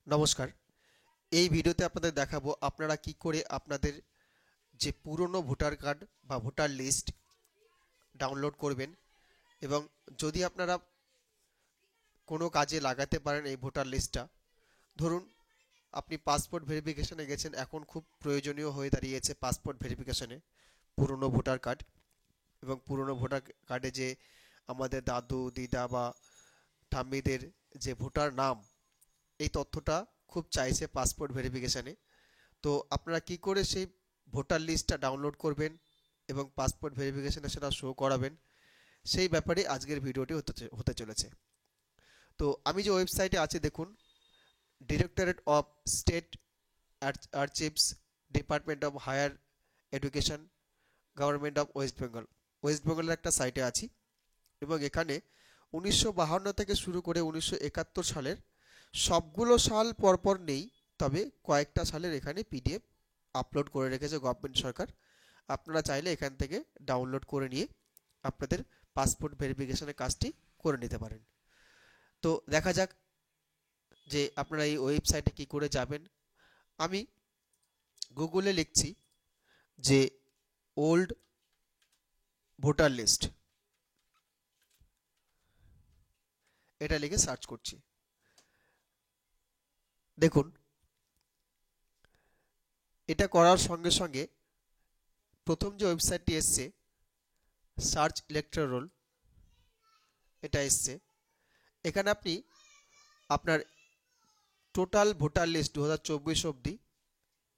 নমস্কার। এই ভিডিওতে আপনাদের দেখাবো আপনারা কি করে আপনাদের যে পুরনো ভোটার কার্ড বা ভোটার লিস্ট ডাউনলোড করবেন এবং যদি আপনারা কোনো কাজে লাগাতে পারেন এই ভোটার লিস্টটা। ধরুন আপনি পাসপোর্ট ভেরিফিকেশনে গেছেন, এখন খুব প্রয়োজনীয় হয়ে দাঁড়িয়েছে পাসপোর্ট ভেরিফিকেশনে পুরনো ভোটার কার্ড, এবং পুরনো ভোটার কার্ডে যে আমাদের দাদু দিদা বা ঠাম্মিদের যে ভোটার নাম, এই তথ্যটা খুব চাইছে পাসপোর্ট ভেরিফিকেশনে। তো আপনারা কি করে সেই ভোটার লিস্টটা ডাউনলোড করবেন এবং পাসপোর্ট ভেরিফিকেশনে সেটা শো করাবেন, সেই ব্যাপারে আজকের ভিডিওটি হতে চলেছে। তো আমি যে ওয়েবসাইটে আছি দেখুন, directorate of state archives, department of higher education, government of west Bengal. West বেঙ্গলের একটা সাইটে আছি এবং এখানে 1952 থেকে শুরু করে 1971 সালের সবগুলো সাল পরপর নেই, তবে কয়েকটা সালের এখানে পিডিএফ আপলোড করে রেখেছে গভর্নমেন্ট সরকার। আপনারা চাইলে এখান থেকে ডাউনলোড করে নিয়ে আপনাদের পাসপোর্ট ভেরিফিকেশনের কাজটি করে নিতে পারেন। তো দেখা যাক যে আপনারা এই ওয়েবসাইটে কি করে যাবেন। আমি গুগলে লিখছি যে ওল্ড ভোটার লিস্ট, এটা লিখে সার্চ করছি। দেখুন, এটা করার সঙ্গে সঙ্গে প্রথম যে ওয়েবসাইটটি এসছে সার্চ ইলেকট্রাল রোল, এটা এসছে। এখানে আপনি আপনার টোটাল ভোটার লিস্ট 2024 অবধি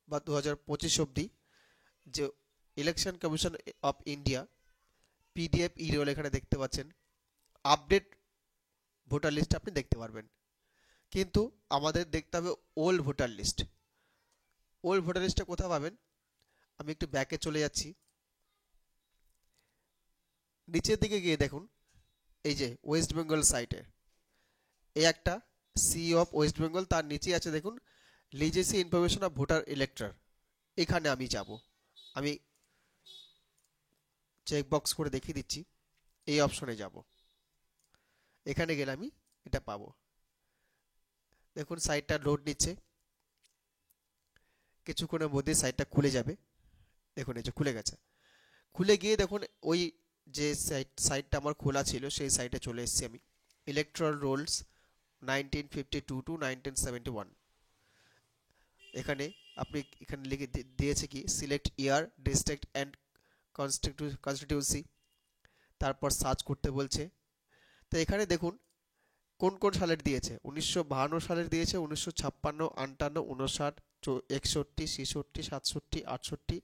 বা 2025 অবধি যে election commission of India PDF e roll এখানে দেখতে পাচ্ছেন, আপডেট ভোটার লিস্ট আপনি দেখতে পারবেন। কিন্তু আমাদের দেখতে হবে old voter list. Old voter লিস্টটা কোথায় পাবেন? আমি একটু ব্যাকে চলে যাচ্ছি। নিচের দিকে গিয়ে দেখুন, এই যে ওয়েস্ট বেঙ্গল সাইটে এই একটা সি অফ ওয়েস্ট বেঙ্গল, তার নিচে আছে দেখুন লিজেসি ইনফরমেশন অফ ভোটার ইলেক্টর। এখানে আমি যাব, আমি চেকবক্স করে দেখিয়ে দিচ্ছি, এই অপশনে যাব। এখানে গেলে আমি এটা পাবো। দেখুন সাইটটা লোড নিচ্ছে, কিছুক্ষণের মধ্যে সাইটটা খুলে যাবে। দেখুন এই যে খুলে গেছে। খুলে গিয়ে দেখুন ওই যে সাইটটা আমার খোলা ছিল সেই সাইটে চলে এসেছি আমি। Electoral rolls 1952 to 1971। এখানে আপনি এখানে লিখে দিয়েছে কি select year, district and constituency, তারপর সার্চ করতে বলছে। তো এখানে দেখুন কোন কোন সালের দিয়েছে, 1952 সালের দিয়েছে, 1956, 58, 59, 61, 66, 67, 68,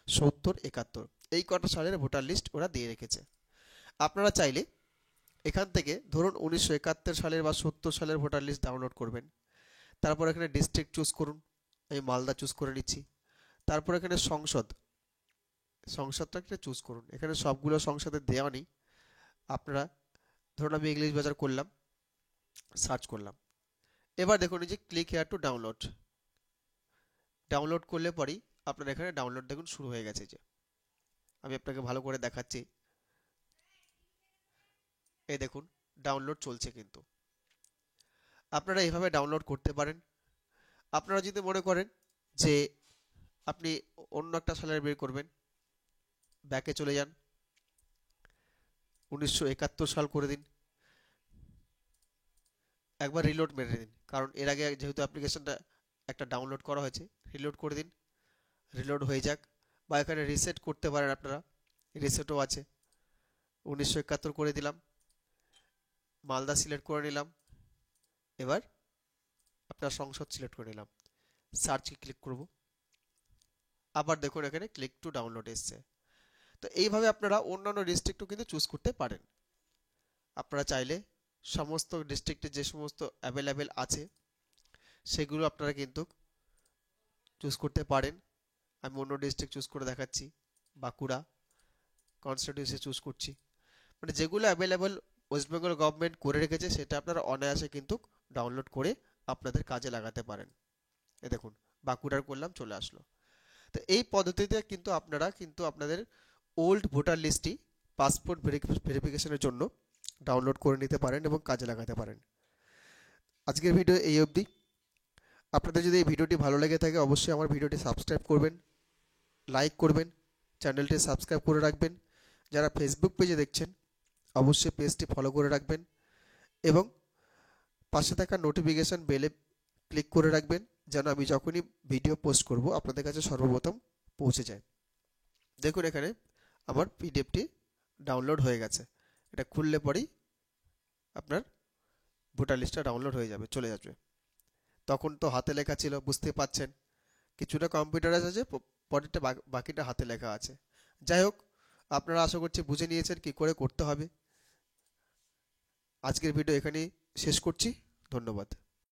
70, 71, এই কটা সালের ভোটার লিস্ট ওরা দিয়ে রেখেছে। আপনারা চাইলে এখান থেকে ধরুন 1971 সালের বা 70 সালের ভোটার লিস্ট ডাউনলোড করবেন। তারপর এখানে ডিস্ট্রিক্ট চুজ করুন, আমি মালদা চুজ করে নিচ্ছি। তারপর এখানে সংসদটা একটা চুজ করুন। এখানে সবগুলো সংসদের দেওয়া নেই, আপনারা ধরুন আমি ইংলিশ বাজার করলাম, সার্চ করলাম। এবার দেখুন এই যে click here to download, download করলে পরেই আপনার এখানে ডাউনলোড দেখুন শুরু হয়ে গেছে। যে আমি আপনাকে ভালো করে দেখাচ্ছি, এই দেখুন ডাউনলোড চলছে। কিন্তু আপনারা এইভাবে ডাউনলোড করতে পারেন। আপনারা যদি মনে করেন যে আপনি অন্য একটা সালের বের করবেন, ব্যাকে চলে যান, 1971 সাল করে দিন, একবার রিলোড মেরে দিন, কারণ এর আগে যেহেতু অ্যাপ্লিকেশনটা একটা ডাউনলোড করা হয়েছে, রিলোড করে দিন, রিলোড হয়ে যাক। বা এখানে রিসেট করতে পারেন আপনারা, রিসেটও আছে। 1971 করে দিলাম, মালদা সিলেক্ট করে নিলাম, এবার আপনার সংসদ সিলেক্ট করে নিলাম, সার্চে ক্লিক করব। আবার দেখুন এখানে ক্লিক টু ডাউনলোড এসছে। তো এইভাবে আপনারা অন্যান্য ডিস্ট্রিক্টও কিন্তু চুজ করতে পারেন। আপনারা চাইলে সমস্ত ডিস্ট্রিক্টে যে সমস্ত অ্যাভেলেবেল আছে সেগুলো আপনারা কিন্তু চুজ করতে পারেন। আমি অন্য ডিস্ট্রিক্ট চুজ করে দেখাচ্ছি, বাঁকুড়া কনস্টিটিউয়েন্সি চুজ করছি। মানে যেগুলো অ্যাভেলেবেল ওয়েস্ট বেঙ্গল গভর্নমেন্ট করে রেখেছে সেটা আপনারা অনায়াসে কিন্তু ডাউনলোড করে আপনাদের কাজে লাগাতে পারেন। এ দেখুন বাঁকুড়ার করলাম, চলে আসলো। তো এই পদ্ধতিতে কিন্তু আপনারা কিন্তু আপনাদের ওল্ড ভোটার লিস্টটি পাসপোর্ট ভেরিফিকেশনের জন্য ডাউনলোড করে নিতে পারেন এবং কাজে লাগাতে পারেন। আজকের ভিডিও এই অবধি। আপনাদের যদি এই ভিডিওটি ভালো লেগে থাকে অবশ্যই আমার ভিডিওটি সাবস্ক্রাইব করবেন, লাইক করবেন, চ্যানেলটি সাবস্ক্রাইব করে রাখবেন। যারা ফেসবুক পেজে দেখছেন অবশ্যই পেজটি ফলো করে রাখবেন এবং পাশে থাকা নোটিফিকেশান বেলে ক্লিক করে রাখবেন যেন আমি যখনই ভিডিও পোস্ট করব আপনাদের কাছে সর্বপ্রথম পৌঁছে যায়। দেখুন এখানে আমার পিডিএফটি ডাউনলোড হয়ে গেছে। এটা খুললে পরেই আপনার ভোটার লিস্টটা ডাউনলোড হয়ে যাবে, চলে যাবে। তখন তো হাতে লেখা ছিল, বুঝতে পাচ্ছেন, কিছুটা কম্পিউটারাইজ আছে, পরেরটা বাকিটা হাতে লেখা আছে। যাই হোক, আপনারা আশা করছি বুঝে নিয়েছেন কী করে করতে হবে। আজকের ভিডিও এখানেই শেষ করছি। ধন্যবাদ।